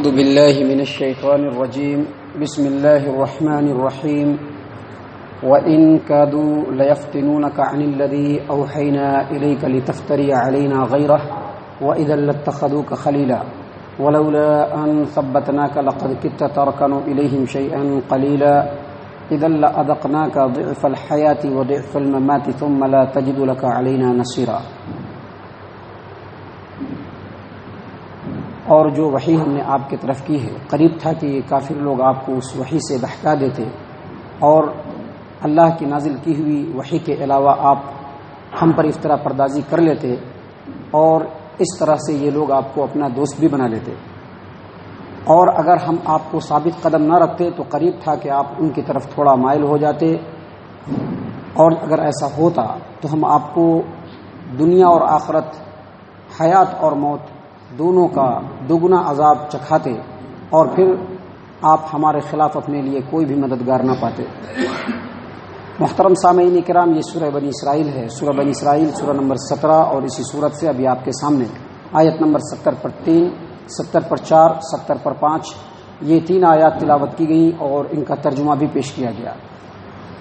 أعوذ بالله من الشيطان الرجيم بسم الله الرحمن الرحيم وإن كادوا ليفتنونك عن الذي أوحينا إليك لتفتري علينا غيره وإذا لاتخذوك خليلا ولولا أن ثبتناك لقد كدت تركن إليهم شيئا قليلا إذا لأذقناك ضعف الحياة وضعف الممات ثم لا تجد لك علينا نصيرا. اور جو وحی ہم نے آپ کی طرف کی ہے قریب تھا کہ یہ کافر لوگ آپ کو اس وحی سے بہکا دیتے اور اللہ کی نازل کی ہوئی وحی کے علاوہ آپ ہم پر افطرا پردازی کر لیتے اور اس طرح سے یہ لوگ آپ کو اپنا دوست بھی بنا لیتے. اور اگر ہم آپ کو ثابت قدم نہ رکھتے تو قریب تھا کہ آپ ان کی طرف تھوڑا مائل ہو جاتے، اور اگر ایسا ہوتا تو ہم آپ کو دنیا اور آخرت، حیات اور موت دونوں کا دگنا عذاب چکھاتے اور پھر آپ ہمارے خلاف اپنے لیے کوئی بھی مددگار نہ پاتے. محترم سامعین کرام، یہ سورہ بنی اسرائیل ہے. سورہ بنی اسرائیل سورہ نمبر 17، اور اسی صورت سے ابھی آپ کے سامنے آیت نمبر 70 پر 3، 70 پر 4، 70 پر 5 یہ 3 آیات تلاوت کی گئی اور ان کا ترجمہ بھی پیش کیا گیا.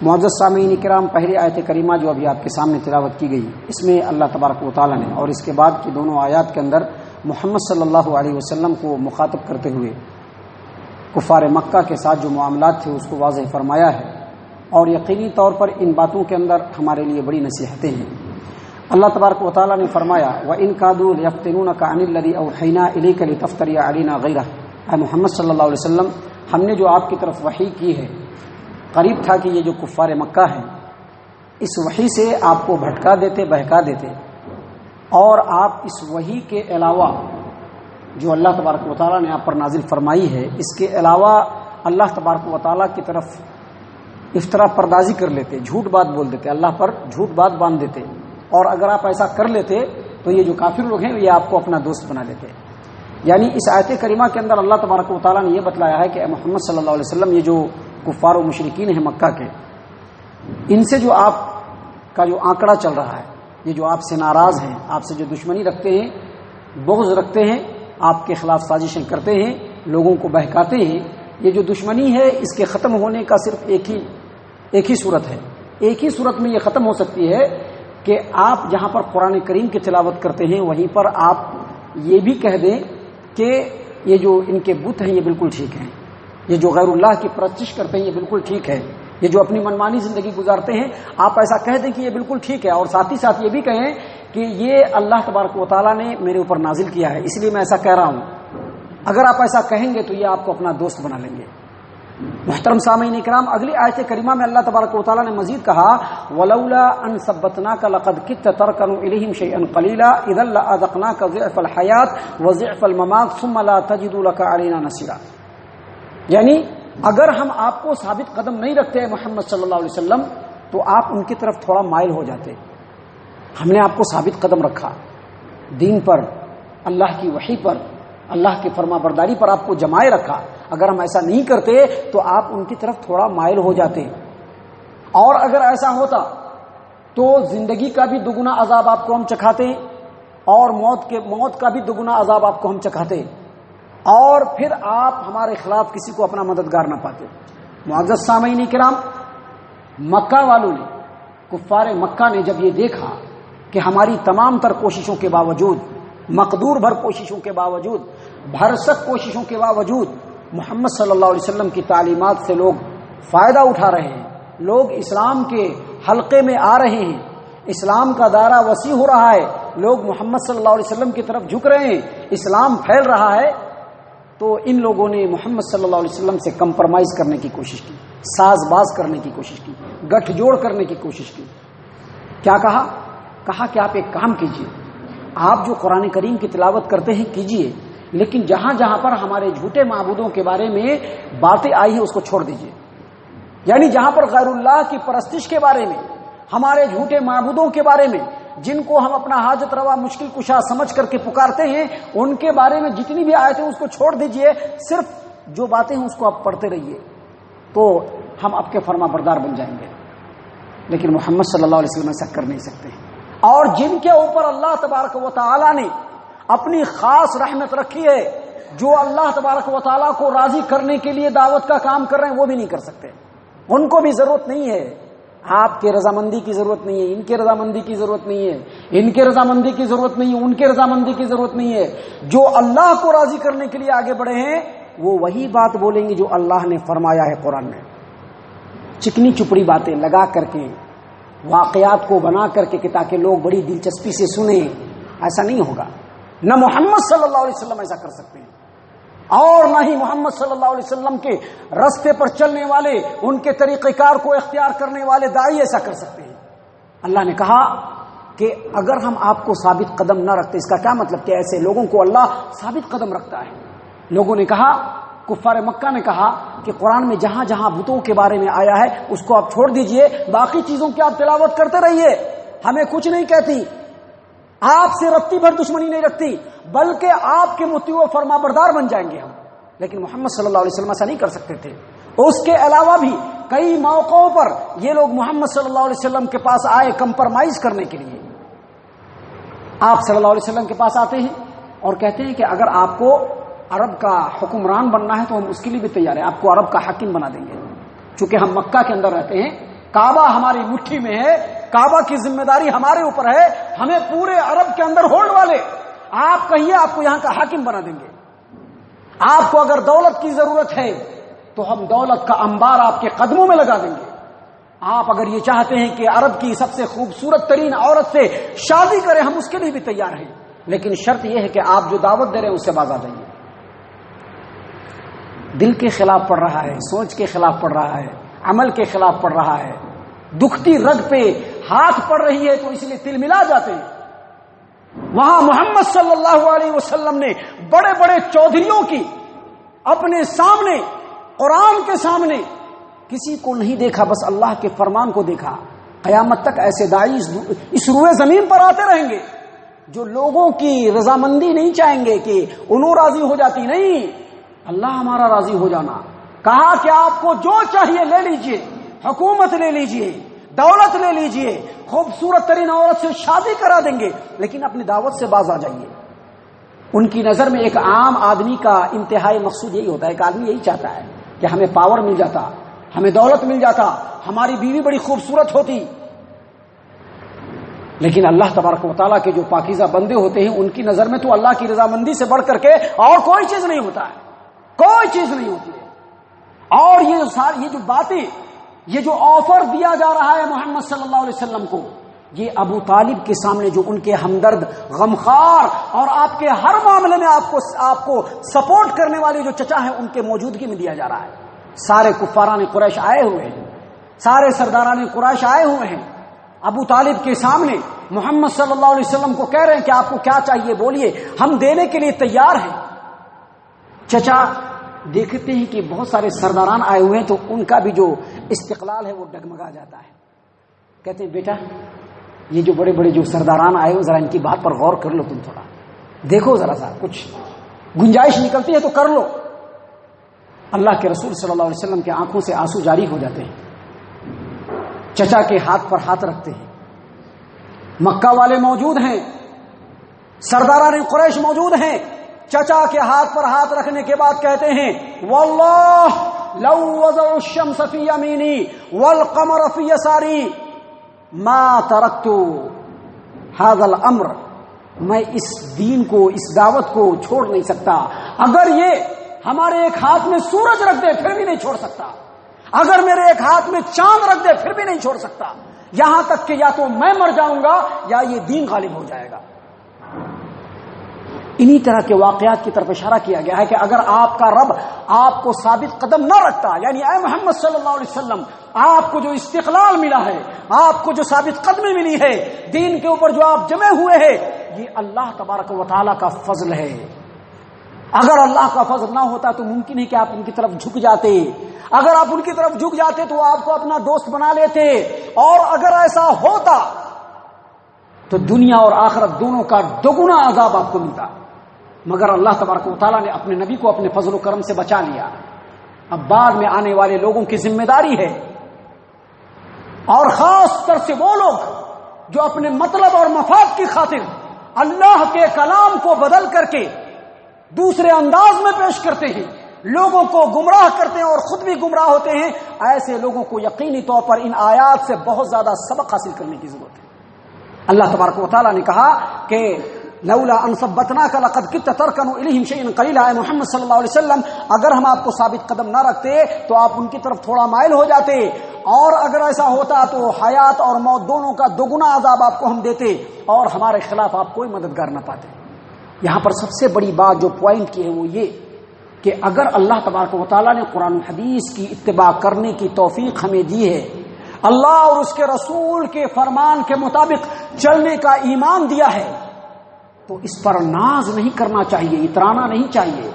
معزز سامعین کرام، پہلی آیت کریمہ جو ابھی آپ کے سامنے تلاوت کی گئی، اس میں اللہ تبارک و تعالیٰ نے اور اس کے بعد کی دونوں آیات کے اندر محمد صلی اللہ علیہ وسلم کو مخاطب کرتے ہوئے کفار مکہ کے ساتھ جو معاملات تھے اس کو واضح فرمایا ہے، اور یقینی طور پر ان باتوں کے اندر ہمارے لیے بڑی نصیحتیں ہیں. اللہ تبارک و تعالیٰ نے فرمایا وَإِن كَادُوا لِيَفْتِنُونَكَ عَنِ الَّذِي أَوْحَيْنَا إِلَيْكَ لِتَفْتَرِيَ عَلَيْنَا غَيْرَهُ. اے محمد صلی اللہ علیہ وسلم، ہم نے جو آپ کی طرف وحی کی ہے، قریب تھا کہ یہ جو کفار مکہ ہیں اس وحی سے آپ کو بھٹکا دیتے، بہکا دیتے، اور آپ اس وحی کے علاوہ جو اللہ تبارک و تعالیٰ نے آپ پر نازل فرمائی ہے اس کے علاوہ اللہ تبارک و تعالیٰ کی طرف افطرا پردازی کر لیتے، جھوٹ بات بول دیتے، اللہ پر جھوٹ بات باندھ دیتے. اور اگر آپ ایسا کر لیتے تو یہ جو کافر لوگ ہیں یہ آپ کو اپنا دوست بنا لیتے. یعنی اس آیت کریمہ کے اندر اللہ تبارک و تعالیٰ نے یہ بتلایا ہے کہ اے محمد صلی اللہ علیہ وسلم، یہ جو کفار و مشرکین ہیں مکہ کے، ان سے جو آپ کا جو آنکڑا چل رہا ہے، یہ جو آپ سے ناراض ہیں، آپ سے جو دشمنی رکھتے ہیں، بغض رکھتے ہیں، آپ کے خلاف سازشیں کرتے ہیں، لوگوں کو بہکاتے ہیں، یہ جو دشمنی ہے اس کے ختم ہونے کا صرف ایک ہی صورت ہے. ایک ہی صورت میں یہ ختم ہو سکتی ہے کہ آپ جہاں پر قرآن کریم کی تلاوت کرتے ہیں وہیں پر آپ یہ بھی کہہ دیں کہ یہ جو ان کے بت ہیں یہ بالکل ٹھیک ہیں، یہ جو غیر اللہ کی پرستش کرتے ہیں یہ بالکل ٹھیک ہے، یہ جو اپنی منمانی زندگی گزارتے ہیں آپ ایسا کہہ دیں کہ یہ بالکل ٹھیک ہے، اور ساتھ ہی ساتھ یہ بھی کہیں کہ یہ اللہ تبارک و تعالیٰ نے میرے اوپر نازل کیا ہے اس لیے میں ایسا کہہ رہا ہوں. اگر آپ ایسا کہیں گے تو یہ آپ کو اپنا دوست بنا لیں گے. محترم سامعین اکرام، اگلی آیت کریمہ میں اللہ تبارک و تعالیٰ نے مزید کہا وَلَوْلَا أَن ثَبَّتْنَاكَ لَقَدْ كِدتَّ تَرْكَنُ إِلَيْهِمْ شَيْئًا قَلِيلًا إِذًا لَأَذَقْنَاكَ ضِعْفَ الْحَيَاةِ وَضِعْفَ الْمَمَاتِ ثُمَّ لَا تَجِدُ لَكَ عَلَيْنَا نَصِيرًا. یعنی اگر ہم آپ کو ثابت قدم نہیں رکھتے محمد صلی اللہ علیہ وسلم تو آپ ان کی طرف تھوڑا مائل ہو جاتے. ہم نے آپ کو ثابت قدم رکھا، دین پر، اللہ کی وحی پر، اللہ کی فرما برداری پر آپ کو جمائے رکھا. اگر ہم ایسا نہیں کرتے تو آپ ان کی طرف تھوڑا مائل ہو جاتے، اور اگر ایسا ہوتا تو زندگی کا بھی دگنا عذاب آپ کو ہم چکھاتے، اور موت کا بھی دگنا عذاب آپ کو ہم چکھاتے، اور پھر آپ ہمارے خلاف کسی کو اپنا مددگار نہ پاتے. معزز سامعین کرام، مکہ والوں نے، کفار مکہ نے جب یہ دیکھا کہ ہماری تمام تر کوششوں کے باوجود، مقدور بھر کوششوں کے باوجود، بھرسک کوششوں کے باوجود محمد صلی اللہ علیہ وسلم کی تعلیمات سے لوگ فائدہ اٹھا رہے ہیں، لوگ اسلام کے حلقے میں آ رہے ہیں، اسلام کا دائرہ وسیع ہو رہا ہے، لوگ محمد صلی اللہ علیہ وسلم کی طرف جھک رہے ہیں، اسلام پھیل رہا ہے، تو ان لوگوں نے محمد صلی اللہ علیہ وسلم سے کمپرمائز کرنے کی کوشش کی، ساز باز کرنے کی کوشش کی، گٹھ جوڑ کرنے کی کوشش کی. کیا کہا کہ آپ ایک کام کیجئے، آپ جو قرآن کریم کی تلاوت کرتے ہیں کیجئے، لیکن جہاں جہاں پر ہمارے جھوٹے معبودوں کے بارے میں باتیں آئی ہیں اس کو چھوڑ دیجئے. یعنی جہاں پر غیر اللہ کی پرستش کے بارے میں، ہمارے جھوٹے معبودوں کے بارے میں، جن کو ہم اپنا حاجت روا مشکل کشا سمجھ کر کے پکارتے ہیں، ان کے بارے میں جتنی بھی آیتیں اس کو چھوڑ دیجئے، صرف جو باتیں ہیں اس کو آپ پڑھتے رہیے، تو ہم آپ کے فرما بردار بن جائیں گے. لیکن محمد صلی اللہ علیہ وسلم ایسا کر نہیں سکتے. اور جن کے اوپر اللہ تبارک و تعالی نے اپنی خاص رحمت رکھی ہے، جو اللہ تبارک و تعالیٰ کو راضی کرنے کے لیے دعوت کا کام کر رہے ہیں وہ بھی نہیں کر سکتے. ان کو بھی ضرورت نہیں ہے. آپ کے رضامندی کی ضرورت نہیں ہے, ان کے رضامندی کی ضرورت نہیں ہے, ان کے رضامندی کی ضرورت نہیں ہے, ان کے رضامندی کی ضرورت نہیں ہے. جو اللہ کو راضی کرنے کے لیے آگے بڑھے ہیں وہ وہی بات بولیں گے جو اللہ نے فرمایا ہے قرآن میں. چکنی چپڑی باتیں لگا کر کے, واقعات کو بنا کر کے کہ تاکہ لوگ بڑی دلچسپی سے سنیں, ایسا نہیں ہوگا. نہ محمد صلی اللہ علیہ وسلم ایسا کر سکتے ہیں, اور نہ ہی محمد صلی اللہ علیہ وسلم کے رستے پر چلنے والے, ان کے طریقہ کار کو اختیار کرنے والے داعی ایسا کر سکتے ہیں. اللہ نے کہا کہ اگر ہم آپ کو ثابت قدم نہ رکھتے, اس کا کیا مطلب کہ ایسے لوگوں کو اللہ ثابت قدم رکھتا ہے. لوگوں نے کہا, کفار مکہ نے کہا کہ قرآن میں جہاں جہاں بتوں کے بارے میں آیا ہے اس کو آپ چھوڑ دیجئے, باقی چیزوں کی آپ تلاوت کرتے رہیے, ہمیں کچھ نہیں کہتی, آپ سے رتی بھر دشمنی نہیں رکھتی, بلکہ آپ کے مطیع و فرما بردار بن جائیں گے ہم. لیکن محمد صلی اللہ علیہ وسلم ایسا نہیں کر سکتے تھے. اس کے علاوہ بھی کئی موقعوں پر یہ لوگ محمد صلی اللہ علیہ وسلم کے پاس آئے کمپرمائز کرنے کے لیے. آپ صلی اللہ علیہ وسلم کے پاس آتے ہیں اور کہتے ہیں کہ اگر آپ کو عرب کا حکمران بننا ہے تو ہم اس کے لیے بھی تیار ہیں, آپ کو عرب کا حاکم بنا دیں گے. چونکہ ہم مکہ کے اندر رہتے ہیں, کعبہ ہماری مٹھی میں ہے, کعبہ کی ذمہ داری ہمارے اوپر ہے, ہمیں پورے عرب کے اندر ہولڈ والے, آپ کہیے آپ کو یہاں کا حاکم بنا دیں گے. آپ کو اگر دولت کی ضرورت ہے تو ہم دولت کا انبار آپ کے قدموں میں لگا دیں گے. آپ اگر یہ چاہتے ہیں کہ عرب کی سب سے خوبصورت ترین عورت سے شادی کریں, ہم اس کے لیے بھی تیار ہیں, لیکن شرط یہ ہے کہ آپ جو دعوت دے رہے ہیں اس سے باز آ جائیے. دل کے خلاف پڑ رہا ہے, سوچ کے خلاف پڑ رہا ہے, عمل کے خلاف پڑ رہا ہے, دکھتی رگ پہ ہاتھ پڑ رہی ہے تو اس لیے تل ملا جاتے ہیں. وہاں محمد صلی اللہ علیہ وسلم نے بڑے بڑے چودھریوں کی اپنے سامنے, قرآن کے سامنے کسی کو نہیں دیکھا, بس اللہ کے فرمان کو دیکھا. قیامت تک ایسے داعی اس روئے زمین پر آتے رہیں گے جو لوگوں کی رضامندی نہیں چاہیں گے کہ انہوں راضی ہو جاتی, نہیں, اللہ ہمارا راضی ہو جانا. کہا کہ آپ کو جو چاہیے لے لیجئے, حکومت لے لیجئے, دولت لے لیجئے, خوبصورت ترین عورت سے شادی کرا دیں گے, لیکن اپنی دعوت سے باز آ جائیے. ان کی نظر میں ایک عام آدمی کا انتہائی مقصود یہی ہوتا ہے, ایک آدمی یہی چاہتا ہے کہ ہمیں پاور مل جاتا, ہمیں دولت مل جاتا, ہماری بیوی بڑی خوبصورت ہوتی. لیکن اللہ تبارک و تعالیٰ کے جو پاکیزہ بندے ہوتے ہیں ان کی نظر میں تو اللہ کی رضامندی سے بڑھ کر کے اور کوئی چیز نہیں ہوتا ہے, کوئی چیز نہیں ہوتی ہے. اور یہ جو باتیں, یہ جو آفر دیا جا رہا ہے محمد صلی اللہ علیہ وسلم کو, یہ ابو طالب کے سامنے جو ان کے ہمدرد, غمخوار اور آپ کے ہر معاملے میں آپ کو سپورٹ کرنے والے جو چچا ہیں ان کے موجودگی میں دیا جا رہا ہے. سارے کفاران قریش آئے ہوئے ہیں, سارے سرداران قریش آئے ہوئے ہیں, ابو طالب کے سامنے محمد صلی اللہ علیہ وسلم کو کہہ رہے ہیں کہ آپ کو کیا چاہیے بولیے, ہم دینے کے لیے تیار ہیں. چچا دیکھتے ہیں کہ بہت سارے سرداران آئے ہوئے ہیں تو ان کا بھی جو استقلال ہے وہ ڈگمگا جاتا ہے. کہتے ہیں بیٹا یہ جو بڑے بڑے جو سرداران آئے ہو ذرا ان کی بات پر غور کر لو, تم تھوڑا دیکھو, ذرا سا کچھ گنجائش نکلتی ہے تو کر لو. اللہ کے رسول صلی اللہ علیہ وسلم کے آنکھوں سے آنسو جاری ہو جاتے ہیں. چچا کے ہاتھ پر ہاتھ رکھتے ہیں. مکہ والے موجود ہیں, سرداران قریش موجود ہیں. چچا کے ہاتھ پر ہاتھ رکھنے کے بعد کہتے ہیں واللہ لو وضع الشمس فی یمینی والقمر فی یساری ما ترکت هذا الامر, میں اس دین کو, اس دعوت کو چھوڑ نہیں سکتا. اگر یہ ہمارے ایک ہاتھ میں سورج رکھ دے پھر بھی نہیں چھوڑ سکتا, اگر میرے ایک ہاتھ میں چاند رکھ دے پھر بھی نہیں چھوڑ سکتا, یہاں تک کہ یا تو میں مر جاؤں گا یا یہ دین غالب ہو جائے گا. انہی طرح کے واقعات کی طرف اشارہ کیا گیا ہے کہ اگر آپ کا رب آپ کو ثابت قدم نہ رکھتا, یعنی اے محمد صلی اللہ علیہ وسلم آپ کو جو استقلال ملا ہے, آپ کو جو ثابت قدمی ملی ہے, دین کے اوپر جو آپ جمے ہوئے ہیں, یہ اللہ تبارک و تعالیٰ کا فضل ہے. اگر اللہ کا فضل نہ ہوتا تو ممکن ہے کہ آپ ان کی طرف جھک جاتے, اگر آپ ان کی طرف جھک جاتے تو آپ کو اپنا دوست بنا لیتے, اور اگر ایسا ہوتا تو دنیا اور آخرت دونوں کا دوگنا عذاب آپ کو ملتا. مگر اللہ تبارک و تعالیٰ نے اپنے نبی کو اپنے فضل و کرم سے بچا لیا. اب بعد میں آنے والے لوگوں کی ذمہ داری ہے, اور خاص طور سے وہ لوگ جو اپنے مطلب اور مفاد کی خاطر اللہ کے کلام کو بدل کر کے دوسرے انداز میں پیش کرتے ہیں، لوگوں کو گمراہ کرتے ہیں اور خود بھی گمراہ ہوتے ہیں، ایسے لوگوں کو یقینی طور پر ان آیات سے بہت زیادہ سبق حاصل کرنے کی ضرورت ہے۔ اللہ تبارک و تعالیٰ نے کہا کہ لولا ان ثبتناک لقد كنت تركن اليهم شيئا قليلا، اے محمد صلی اللہ علیہ وسلم اگر ہم آپ کو ثابت قدم نہ رکھتے تو آپ ان کی طرف تھوڑا مائل ہو جاتے، اور اگر ایسا ہوتا تو حیات اور موت دونوں کا دوگنا عذاب آپ کو ہم دیتے اور ہمارے خلاف آپ کوئی مددگار نہ پاتے۔ یہاں پر سب سے بڑی بات جو پوائنٹ کی ہے وہ یہ کہ اگر اللہ تبارک و تعالیٰ نے قرآن و حدیث کی اتباع کرنے کی توفیق ہمیں دی ہے، اللہ اور اس کے رسول کے فرمان کے مطابق چلنے کا ایمان دیا ہے، تو اس پر ناز نہیں کرنا چاہیے، اترانا نہیں چاہیے،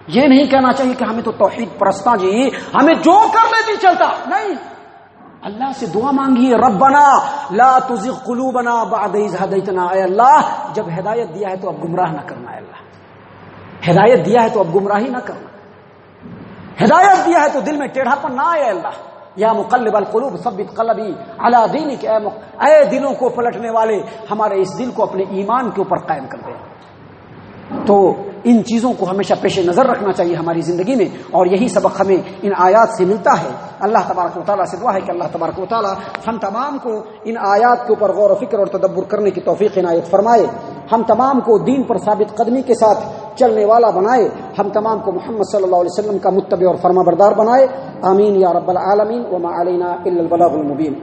یہ نہیں کہنا چاہیے کہ ہمیں تو توحید پرستاں جی، ہمیں جو کر لیتی چلتا نہیں۔ اللہ سے دعا مانگیے، ربنا لا تزغ قلوبنا بعد اذ ہدیتنا، اے اللہ جب ہدایت دیا ہے تو اب گمراہ نہ کرنا، اے اللہ ہدایت دیا ہے تو اب گمراہی نہ کرنا، ہدایت دیا ہے تو دل میں ٹیڑھاپن نہ آئے، اللہ یا مقلب القلوب ثبت قلبی علی دینک، اے دلوں کو پلٹنے والے ہمارے اس دل کو اپنے ایمان کے اوپر قائم کر دے۔ تو ان چیزوں کو ہمیشہ پیش نظر رکھنا چاہیے ہماری زندگی میں، اور یہی سبق ہمیں ان آیات سے ملتا ہے۔ اللہ تبارک و تعالیٰ سے دعا ہے کہ اللہ تبارک و تعالیٰ ہم تمام کو ان آیات کے اوپر غور و فکر اور تدبر کرنے کی توفیق عنایت فرمائے، ہم تمام کو دین پر ثابت قدمی کے ساتھ چلنے والا بنائے، ہم تمام کو محمد صلی اللہ علیہ وسلم کا متبع اور فرما بردار بنائے، آمین یا رب العالمین، وما علینا الا البلاغ المبین۔